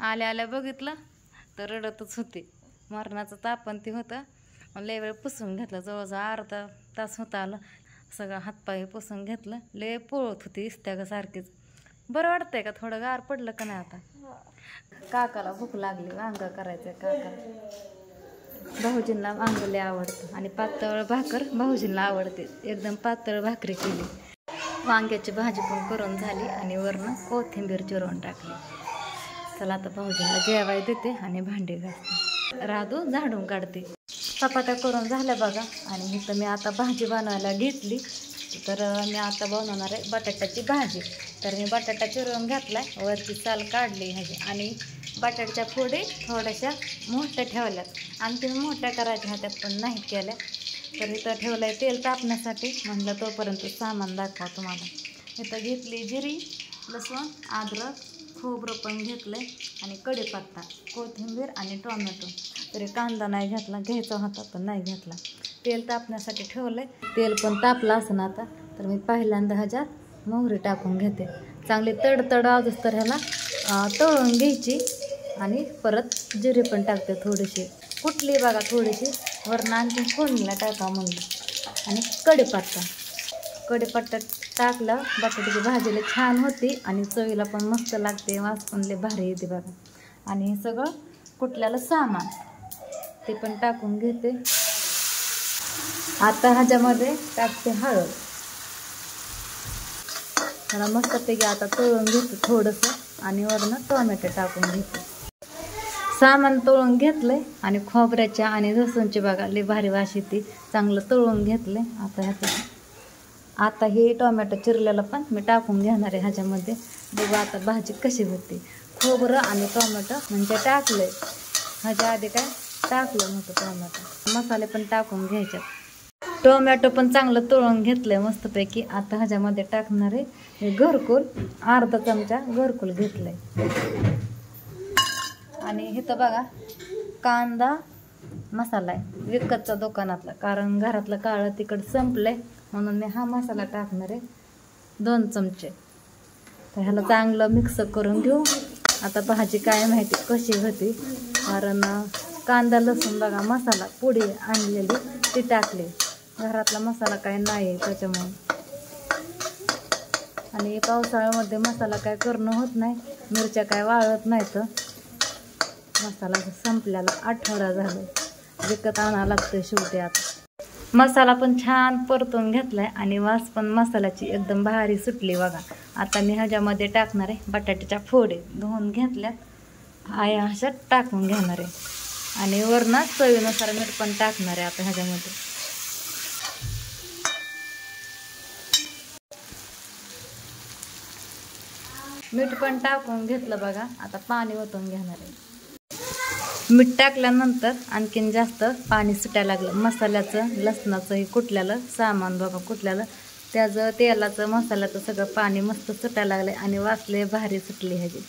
आल्या आल्या बघितलं तर रडतच होते. मरणाचं तापण ते होतं. लय वेळ पुसून घेतलं, जवळजवळ अर्धा तास होता आलं. सगळं हातपाय पुसून घेतलं. लय पोळत होती इस्त्या सारखीच. बरं वाटतंय का? थोडं गार पडलं का नाही आता? काकाला भूक लागली, वांग करायचं काका. भाऊजींना वांग लय आवडतं आणि पातळ भाकर भाऊजींना आवडते. एकदम पातळ भाकरी केली. वांग्याची भाजी पण करून झाली आणि वरनं कोथिंबीर चिरून टाकली. चला आता भाऊजींना जेवाय देते आणि भांडी घासते. राधू झाडून काढते. चपात्या करून झाल्या बघा. आणि इथं मी आता भाजी बनवायला घेतली. तर मी आता बनवणार आहे बटाट्याची भाजी. तर मी बटाटा चिरून घातला, वरची साल काढली ह्याची. आणि बटाट्याच्या फोडी थोड्याशा मोठ्या ठेवल्यात. आणखीन मोठ्या करायच्या ह्याच्यात पण नाही केल्या. तर इथं ठेवलं आहे तेल तापण्यासाठी. म्हणलं तोपर्यंत सामान दाखवा तुम्हाला. इथं घेतली जिरी, लसूण, अद्रक, खोबरं पण घेतलं आहे आणि कढीपत्ता, कोथिंबीर आणि टोमॅटो. तरी कांदा नाही घेतला, घ्यायचा होता पण नाही घेतला. तेल तापण्यासाठी ठेवलं आहे. तेल पण तापलं असं आता. तर मी पहिल्यांदा ह्याच्यात मोहरी टाकून घेते. चांगली तडतड आजच तर ह्याला तळून घ्यायची. आणि परत जिरे पण टाकते थोडीशी, कुठली बघा थोडीशी. वरनं आणखी फोडणीला टाका म्हणलं. आणि कढीपत्ता टाकलं. बटाट्याची भाजीला छान होती आणि चवीला पण मस्त लागते. वास पण लय भारी येते बघा. आणि हे सगळं कुटल्याला सामान ते पण टाकून घेते. आता ह्याच्यामध्ये टाकते हळद. मला मस्तपैकी आता तळून घेते थोडंसं. आणि वरनं टोमॅटो टाकून घेते. सामान तळून घेतलंय आणि खोबऱ्याच्या आणि लसूणची बघा लय भारी वास येते. चांगलं तळून घेतलंय. आता हे टोमॅटो चिरलेलं पण मी टाकून घेणार आहे ह्याच्यामध्ये. बघू आता भाजी कशी होते. खोबरं आणि टोमॅटो म्हणजे टाकलंय. ह्याच्या आधी काय टाकलं नव्हतं टोमॅटो. मसाले पण टाकून घ्यायच्यात. टोमॅटो पण चांगलं तळून घेतलंय मस्तपैकी. आता ह्याच्यामध्ये टाकणार आहे घरकुल. अर्धा चमचा घरकुल घेतलंय. आणि इथं बघा कांदा मसाला आहे विकतचा दुकानातला. कारण घरातलं काळं तिखट संपलंय म्हणून मी हा मसाला टाकणार आहे 2 चमचे. तर ह्याला चांगलं मिक्स करून घेऊ. आता भाजी काय माहिती कशी होती. कारण कांदा लसूण बघा मसाला पुडी आणलेली ती टाकली. घरातला मसाला काय नाही त्याच्यामुळे. आणि पावसाळ्यामध्ये मसाला काय करणं होत नाही. मिरच्या काय वाळत नाही. तर मसाला संपल्याला आठवडा झाला. विकत आणावं लागतं शेवटी. आता मसाला पण छान परतून घेतलाय आणि वास पण मसाल्याची एकदम भारी सुटली बघा. आता मी ह्याच्यामध्ये टाकणार आहे बटाट्याच्या फोडी. धुवून घेतल्यात. अशा टाकून घेणार आहे. आणि वरनं चवीनुसार मीठ पण टाकणार आहे आता ह्याच्यामध्ये. मीठ पण टाकून घेतलं बघा. आता पाणी ओतून घेणार आहे. मीठ टाकल्यानंतर आणखीन जास्त पाणी सुटायला लागलं. मसाल्याचं लसणाचं हे कुटल्यालं सामान बघा कुटल्यालं त्याचं तेलाचं मसाल्याचं सगळं पाणी मस्त सुटायला लागलं. आणि वासले भारी सुटली ह्याची.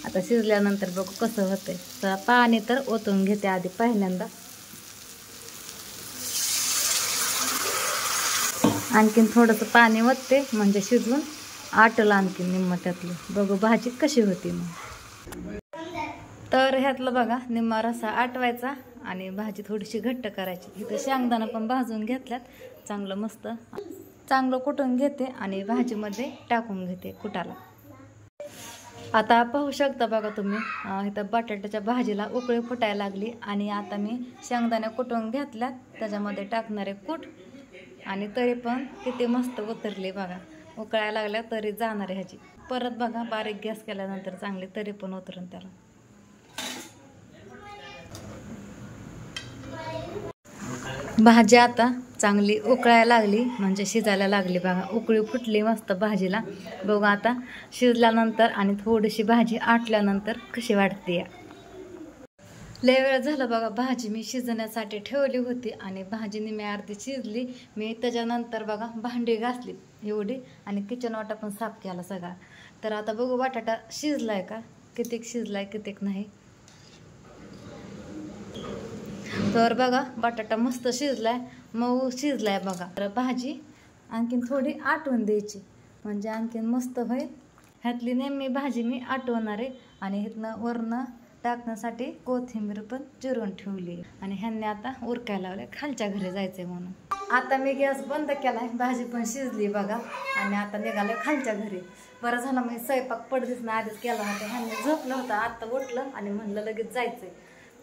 आता शिजल्यानंतर बघू कसं होतंय. तर पाणी तर ओतून घेते आधी पहिल्यांदा. आणखीन थोडंसं पाणी ओतते म्हणजे शिजवून आटलं आणखीन निम्म त्यातलं. बघू भाजी कशी होती मग. तर ह्यातलं बघा निम्मा रसा आटवायचा आणि भाजी थोडीशी घट्ट करायची. इथं शेंगदाणा पण भाजून घेतल्यात. चांगलं मस्त चांगलं कुटून घेते आणि भाजीमध्ये टाकून घेते कुटाला. आता पाहू शकता बघा तुम्ही इथं बटाट्याच्या भाजीला उकळी फुटायला लागली. आणि आता मी शेंगदाणे कुटून घेतल्यात त्याच्यामध्ये टाकणारे कूट. आणि तरी पण किती मस्त उतरली बघा. उकळायला लागल्या तरी जाणार आहे ह्याची. परत बघा बारीक गॅस केल्यानंतर चांगली तरी पण उतरून त्याला. भाजी आता चांगली उकळायला लागली म्हणजे शिजायला लागली बघा. उकळी फुटली मस्त भाजीला. बघू आता शिजल्यानंतर आणि थोडीशी भाजी आटल्यानंतर कशी वाटते. लय वेळ झालं बघा. भाजी मी शिजण्यासाठी ठेवली होती आणि भाजी निम्मी अर्धी शिजली. मी त्याच्यानंतर बघा भांडी घासली एवढी आणि किचन वाटा पण साफ केला सगळा. तर आता बघू बटाटा शिजलाय का, कितीक शिजलाय कितीक नाही. तर बघा बटाटा मस्त शिजलाय, मऊ शिजलाय बघा. तर भाजी आणखीन थोडी आटवून द्यायची म्हणजे आणखीन मस्त होईल. ह्यातली नेहमी भाजी मी आटवणार आहे आणि इथनं वरनं टाकण्यासाठी कोथिंबीर पण चिरून ठेवली. आणि ह्यांनी आता उरकायला लावले, खालच्या घरी जायचंय म्हणून. आता मी गॅस बंद केलाय, भाजी पण शिजली बघा. आणि आता निघालोय खालच्या घरी. बरं झालं मी स्वयंपाक पडदीच ना आधीच केला होता. ह्यांनी झोपलं होतं, आता उठलं आणि म्हणलं लगेच जायचंय.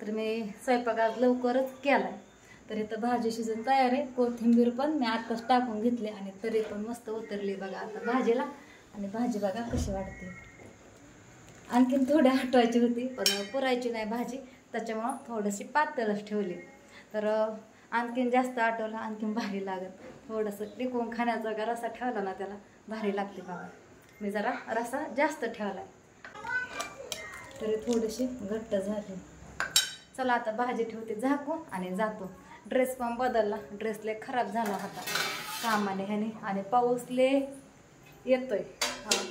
तर मी स्वयंपाक आज लवकरच केलाय. तर इथं भाजी शिजून तयार आहे. कोथिंबीर पण मी आताच टाकून घेतली आणि तरी पण मस्त उतरली बघा आता भाजीला. आणि भाजी बघा कशी वाटते. आणखीन थोडी हटवायची होती पण पुरायची नाही भाजी, त्याच्यामुळं थोडीशी पातळच ठेवली. तर आणखीन जास्त आटवलं आणखीन भारी लागत. थोडंसं टिकून खाण्याचा का रसा ठेवला ना त्याला भारी लागते बघा. मी जरा रसा जास्त ठेवलाय तरी थोडीशी घट्ट झाली. चला आता भाजी ठेवते झाकून आणि जातो. ड्रेस पण बदलला, ड्रेस लय खराब झाला होता कामाने ह्याने. आणि पाऊस लय येतोय,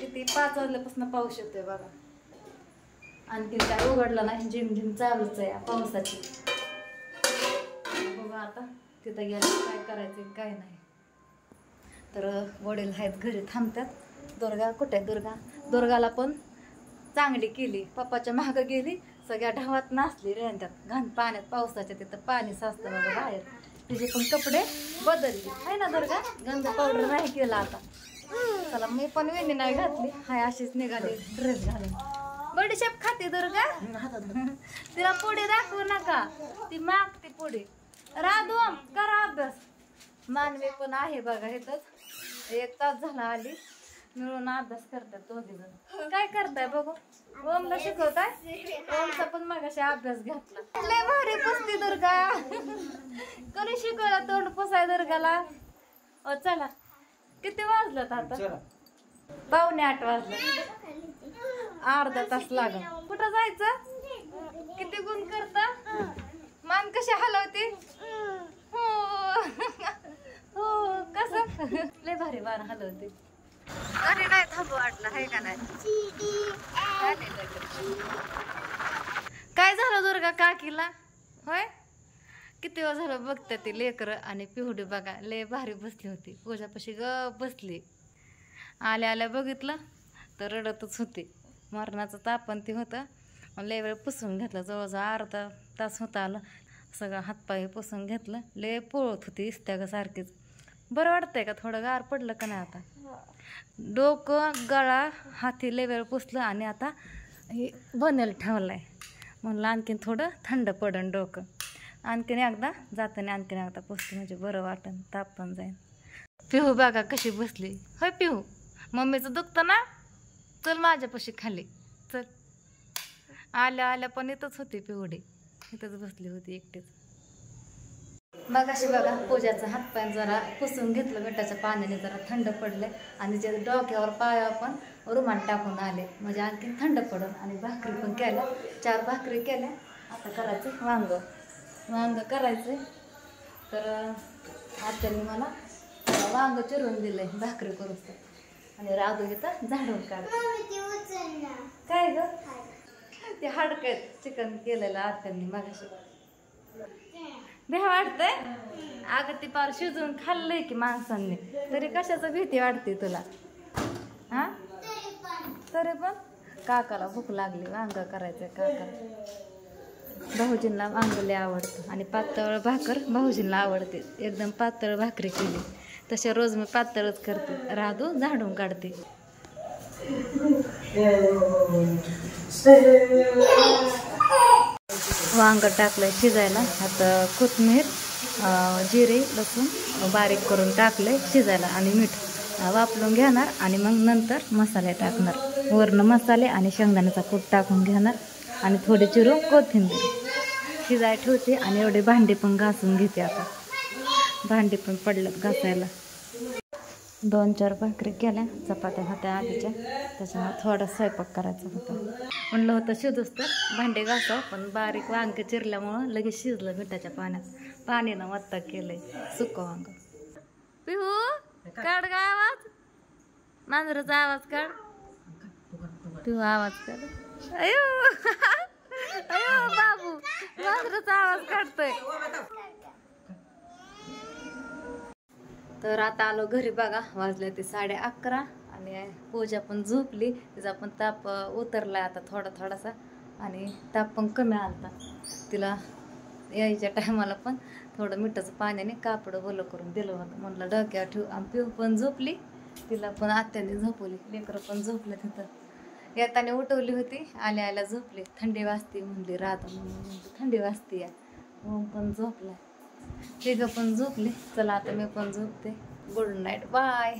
किती 5 वाजल्यापासून पाऊस येतोय बघा. आणखी काय उघडलं नाही, झिमझिम चालूच आहे पावसाची. बघा आता तिथं गेलं काय करायचं काय नाही. तर वडील आहेत घरी थांबतात. दुर्गा कुठे दुर्गाला पण चांगली केली, पप्पाच्या मागं गेली. सगळ्या ढावात नाचली रेंद्यात घाण पाण्यात, पावसाच्या तिथं पाणी साचतं बघा बाहेर. तिचे पण कपडे बदलले आहे ना दुर्गा, गंध पावडर नाही केला आता. चला मी पण वेणी नाही घातली, हाय अशीच निघाली ड्रेस घालून. बडीशेप खाते दुर्गा, तिला पुढे दाखवू नका, ती मागते पुढे. राधू करा अभ्यास. मानवी पण आहे बघा इथंच, 1 तास झाला आली. मिळून अभ्यास करतात दोघे जण. काय करताय बघू, ओमला शिकवताय. ओमचा पण मगाशी अभ्यास घातला. लय भारी पुसती दुर्गा. कोणी शिकवलं तोंड पुसाय दुर्गाला. चला किती वाजलं आता, 7:45 वाजलं. अर्धा तास लागल. कुठं जायचं, किती गुण करता. मान कशी हलवते हो कसं लय भारी मान हलवते. अरे नाही थांबू वाटलं आहे का नाही. काय झालं दुर्गा काकीला होय, किती वेळ झालं बघते ती लेकरं. आणि पिहुडी बघा लय भारी बसली होती, पूजापाशी गप बसली. आल्या बघितलं तर रडतच होती. मरणाचं तापण ती होतं. लय वेळ पुसून घेतलं, जवळजवळ अर्धा तास होता आलं. सगळं हातपाय पुसून घेतलं. लय पोळत होती इस्त्याग सारखीच. बरं वाटतंय का, थोडं गार पडलं का नाही आता. डोकं गळा हाती लय वेळ पुसलं आणि आता हे बनेल ठेवलाय. म्हणलं आणखीन थोडं थंड पडन डोकं. आणखीन एकदा जाताना आणखीन एकदा पुसते म्हणजे बरं वाटन, ताप पण जाईल. पिहू बघा कशी बसली होय. पिहू मम्मीचं दुखतं ना, चल माझ्यापाशी खाली चल. आल्या पण इथंच होती पिहुडी, इथंच बसली होती एकटीच. मगाशी बघा पूजाचा हातपाय जरा पुसून घेतलं मिठाच्या पाण्याने, जरा थंड पडले. आणि जे डोक्यावर पायावर पण रुमाल टाकून आले म्हणजे आणखी थंड पडून. आणि भाकरी पण केल्या, 4 भाकरी केल्या. आता करायचं वांग करायचं. तर आत्याने मला वांग चिरून दिलंय भाकरी करून. आणि राधू इथं झाडून काढ. काय ग ते हाडकं चिकन केलेलं आत्यांनी मगाशी. भ्या वाटतंय अगं, ती पार शिजून खाल्लंय की माणसांनी, तरी कशाचं भीती वाटते तुला हा. तरी पण काकाला भूक लागली, वांग करायचंय काका. भाऊजींना वांग लय आवडतं आणि पातळ भाकर भाऊजींना आवडते. एकदम पातळ भाकरी केली तसे रोज मी पातळच करते. राधू झाडून काढते. वांग टाकलंय शिजायला. आता कोथिंबीर जिरे लसूण बारीक करून टाकले शिजायला आणि मीठ वापरून घेणार. आणि मग नंतर मसाले टाकणार, वरण मसाले आणि शेंगदाण्याचा कूट टाकून घेणार. आणि थोडे चिरून कोथिंबीर शिजाय ठेवते. आणि एवढे भांडी पण घासून घेते. आता भांडी पण पडल्यात घासायला. 2-4 भाकरी केल्या, चपात्या होत्या आधीच्या, त्याच्यामुळे थोडा स्वयंपाक करायचा होता. म्हणलं होतं शिजूच तर भांडे घासावं, पण बारीक वांग चिरल्यामुळं लगेच शिजलं मिठाच्या पाण्यात. पाणीनं वत्ता केलंय सुकं वांग. पिहू काढ गा आवाज, मांजराचा आवाज काढ. पिहू आवाज काढ. अयो अयो बाबू मांजराचा आवाज काढतोय. तर आता आलो घरी बघा, वाजले ते 11:30. आणि आणि पूजा पण झोपली. तिचा पण ताप उतरला आता थोडासा आणि ताप पण कमी आलता. तिला यायच्या टायमाला पण थोडं मिठाचं पाण्याने कापड ओलं करून दिलं होतं. म्हणलं डोक्यावर ठेवू. आणि पिऊ पण झोपली, तिला पण आत्याने झोपवली. लेकरं पण झोपले. तिथं येताना उठवली होती, आल्या झोपली. थंडी वाजते म्हणली राधा, म्हणून थंडी वाजते या. ओम पण झोपला, तिघं पण झोपली. चला आता मी पण झोपते. Good night, bye.